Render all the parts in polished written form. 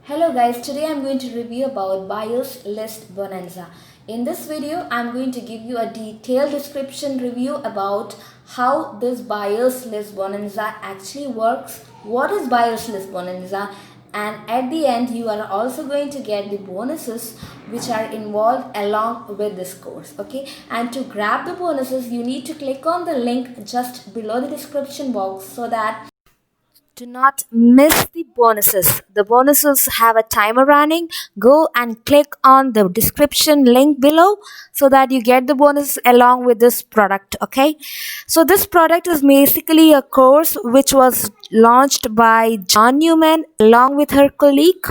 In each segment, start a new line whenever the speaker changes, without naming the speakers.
Hello guys, today I'm going to review about Buyers List Bonanza. In this video, I'm going to give you a detailed description review about how this Buyers List Bonanza actually works, what is Buyers List Bonanza, and at the end you are also going to get the bonuses which are involved along with this course. Okay, and to grab the bonuses you need to click on the link just below the description box so that do not miss the bonuses. The bonuses have a timer running. Go and click on the description link below so that you get the bonus along with this product. Okay. So this product is basically a course which was launched by John Newman along with her colleague,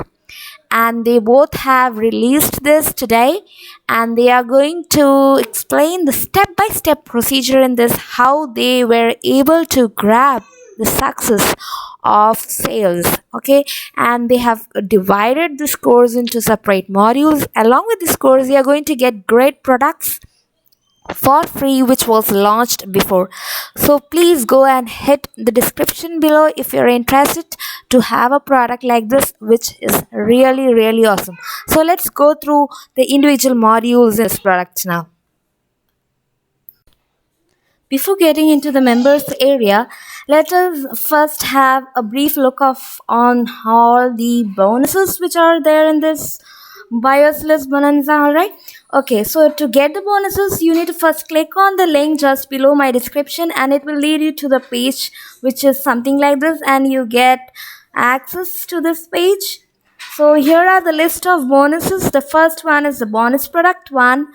and they both have released this today, and they are going to explain the step by step procedure in this, how they were able to grab the success of sales. Okay, and they have divided this course into separate modules. Along with this course you are going to get great products for free which was launched before. So please go and hit the description below if you're interested to have a product like this, which is really awesome. So let's go through the individual modules in this product now. Before getting into the members area, let us first have a brief look of on all the bonuses which are there in this buyers list bonanza. All right. Okay, so to get the bonuses, you need to first click on the link just below my description, and it will lead you to the page which is something like this, and you get access to this page. So here are the list of bonuses. The first one is the bonus product one,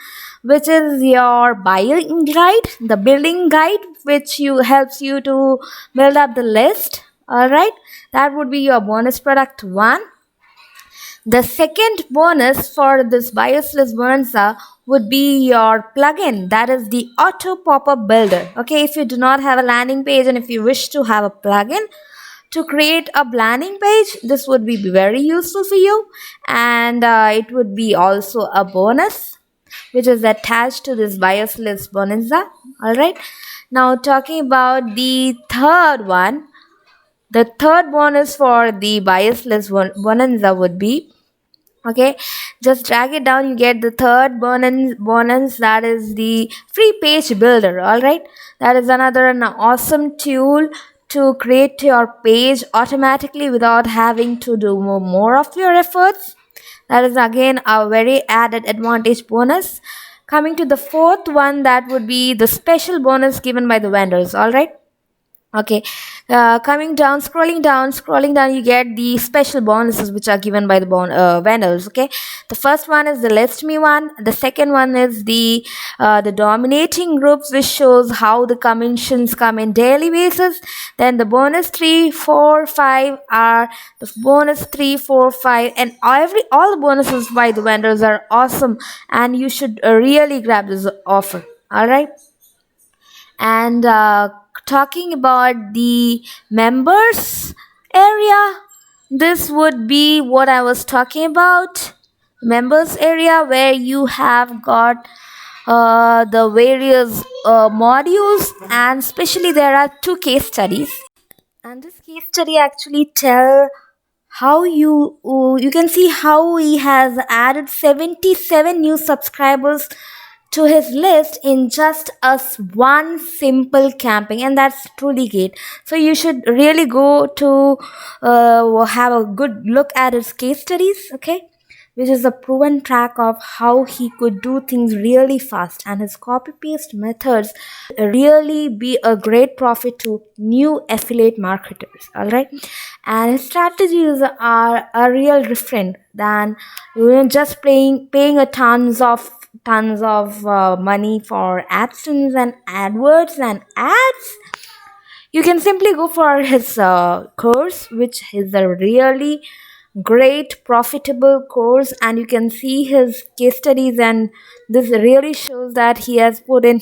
which is your buying guide, the building guide, which you helps you to build up the list. All right, that would be your bonus product one. The second bonus for this buyers list bonanza would be your plugin, that is the auto pop-up builder. Okay, if you do not have a landing page and if you wish to have a plugin to create a landing page, this would be very useful for you, and it would be also a bonus which is attached to this buyers list bonanza. All right, now talking about the third one, the third bonus for the buyers list bonanza would be, okay, just drag it down, you get the third bonus, that is the free page builder. All right, that is another an awesome tool to create your page automatically without having to do more of your efforts. That is again a very added advantage bonus. Coming to the fourth one, that would be the special bonus given by the vendors. All right, okay, coming down, scrolling down, you get the special bonuses which are given by the vendors. Okay, the first one is the list me one. The second one is the dominating groups, which shows how the commissions come in daily basis. Then the bonus 3 4 5 are the bonus 3 4 5, and all the bonuses by the vendors are awesome, and you should really grab this offer. All right, and talking about the members area, this would be what I was talking about. Members area, where you have got the various modules, and especially there are two case studies, and this case study actually tell how you can see how he has added 77 new subscribers to his list in just one simple camping, and that's truly great. So you should really go to have a good look at his case studies. Okay, which is a proven track of how he could do things really fast, and his copy paste methods really be a great profit to new affiliate marketers. All right, and his strategies are a real different than just paying a tons of money for AdSense and AdWords and ads. You can simply go for his course, which is a really great profitable course, and you can see his case studies, and this really shows that he has put in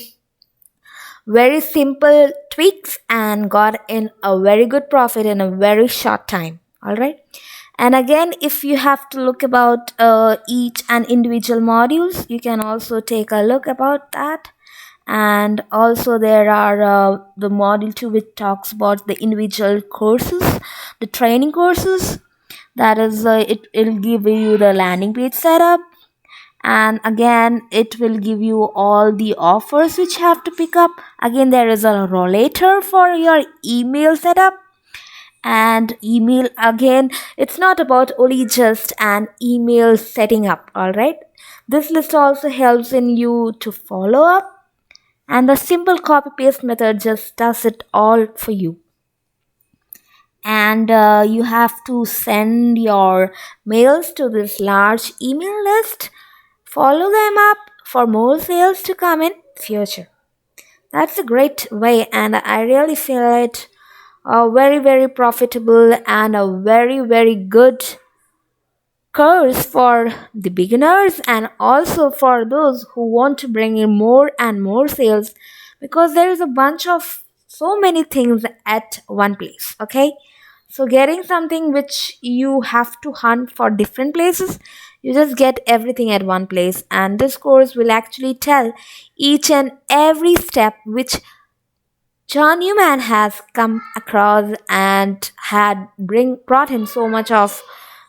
very simple tweaks and got in a very good profit in a very short time. All right, and again, if you have to look about each and individual modules, you can also take a look about that. And also there are the module 2, which talks about the individual courses, the training courses. That is, it'll give you the landing page setup, and again it will give you all the offers which you have to pick up. Again, there is a rollator for your email setup. And email, again, it's not about only just an email setting up. All right, this list also helps in you to follow up, and the simple copy paste method just does it all for you. And you have to send your mails to this large email list, follow them up for more sales to come in future. That's a great way, and I really feel it very very profitable and a very very good course for the beginners, and also for those who want to bring in more and more sales, because there is a bunch of so many things at one place. Okay, so getting something which you have to hunt for different places, you just get everything at one place, and this course will actually tell each and every step which John Newman has come across and had brought him so much of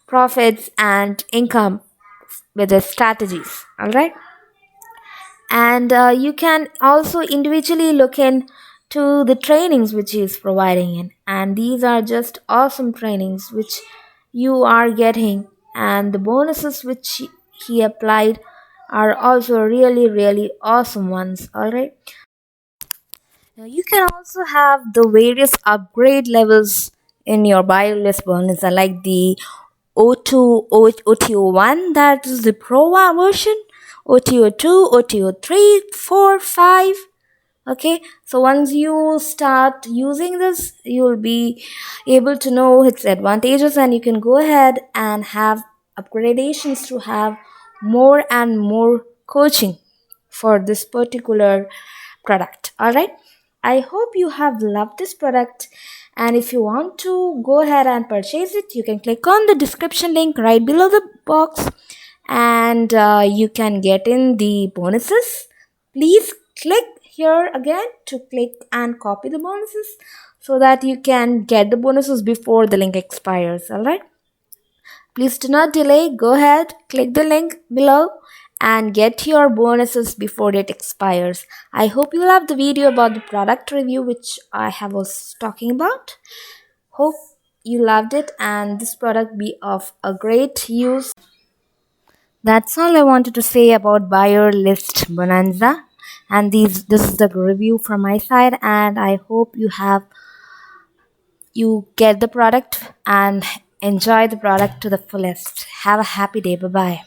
profits and income with his strategies. All right, and you can also individually look in to the trainings which he is providing in, and these are just awesome trainings which you are getting, and the bonuses which he applied are also really really awesome ones. All right. Now you can also have the various upgrade levels in your BioList bonus, like the O2 OTO1, that is the Pro version, OTO2, OTO3, 4, 5. Okay, so once you start using this, you'll be able to know its advantages, and you can go ahead and have upgradations to have more and more coaching for this particular product. All right, I hope you have loved this product, and if you want to go ahead and purchase it, you can click on the description link right below the box, and you can get in the bonuses. Please click here again to click and copy the bonuses so that you can get the bonuses before the link expires. All right, please do not delay. Go ahead, click the link below and get your bonuses before it expires. I hope you loved the video about the product review which I have was talking about. Hope you loved it and this product be of a great use. That's all I wanted to say about buyer list bonanza, and this is the review from my side, and I hope you get the product and enjoy the product to the fullest. Have a happy day. Bye bye.